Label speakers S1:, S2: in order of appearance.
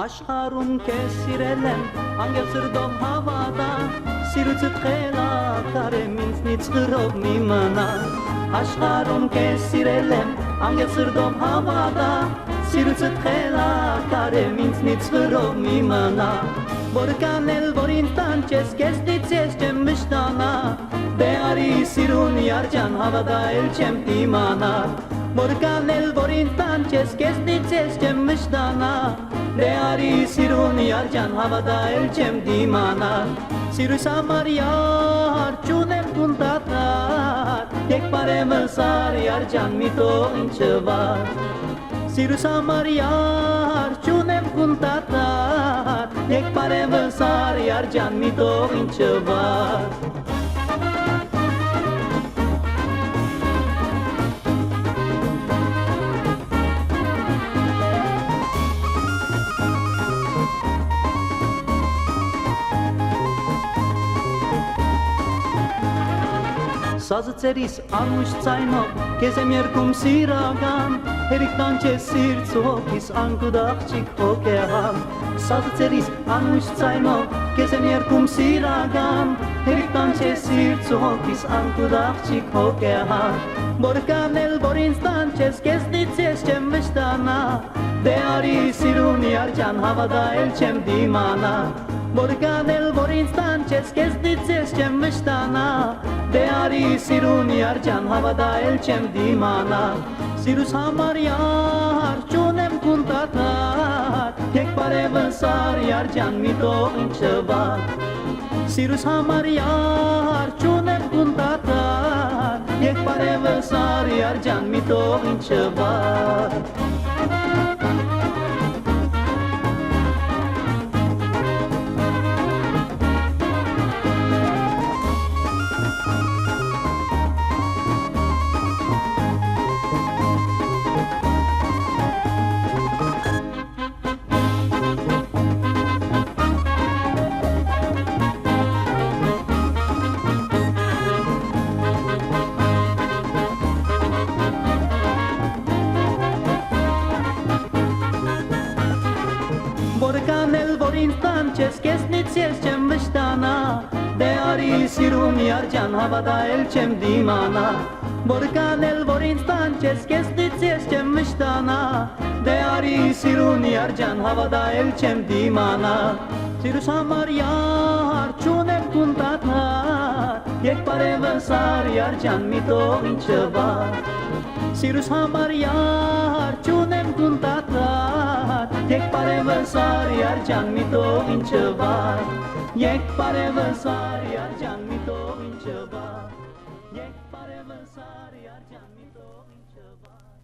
S1: Աշխարհում քեզ սիրել եմ, անգել սրտով հավատա, սիրուցդ խելակարեմ ինձնից խրով մի մնա։ Աշխարհում քեզ սիրել եմ, անգել սրտով հավատա, սիրուցդ խելակարեմ ինձնից խրով մի մնա։ Որ կանել, որ ինձ տանչես, քեզնից ես չեմ մշտանա, դե արի սիրուն յարջան հավատա էլ չեմ իմանա։ Որ կանել, որ ինձ տանչես, քեզնից ես չեմ մշտանա, դե արի սիրուն յարջան հավատա էլ չեմ դիմանա։ Սիրուս համար յար չունեմ կունտատար, եկ բարևս արի յարջան մի թող ինձ վար։ Սիրուս համար յար չունեմ կունտատար, եկ բարևս արի յարջան մի թող ինձ վար։ Սազը ծերիս անուշ ծայնով, կեզ եմ երկում սիրական, հերիք տանչես սիրց ու հոգիս անկուդ աղջիկ հոգեղան։ Սազը ծերիս անուշ ծայնով, կեզ եմ երկում սիրական, հերիք տանչես սիրց ու հոգիս անկուդ աղջիկ հոգեղան։ Որ կանել, որ ինձ տանչես, կեզնից ես չեմ մշտանա, դե արի սիրուն յարջան հավատա էլ չեմ դիմանա։ Որ կանել, որ ինձ տանչես, կեզնից ես չեմ մշտանա, դե արի սիրուն յարջան հավատա էլ չեմ դիմանա։ Սիրուս համար յար չունեմ կունտատար, եկ բարևս արի յարջան մի թող ինձ վար։ Սիրուս համար յար չունեմ կունտատար, եկ բարևս արի յարջան մի թող ինձ վար։ Որ կանել, որ ինձ տանչես, կեզնից ես չեմ մշտանա, դե արի սիրուն յարջան հավատա էլ չեմ դիմանա։ Որ կանել, որ ինձ տանչես, կեզնից ես չեմ մշտանա, դե արի սիրուն յարջան հավատա էլ չեմ դիմանա։ Սիրուս համար յար չունեմ կունտատար, եկ բարևս արի յարջան մի թող ինձ վար։ Սիրուս համար յար չունեմ կունտատար, եկ բարևս արի յարջան մի թող ինձ վար։ Եկ բարևս արի յարջան մի թող ինձ վար, եկ բարևս արի յարջան մի թող ինձ վար։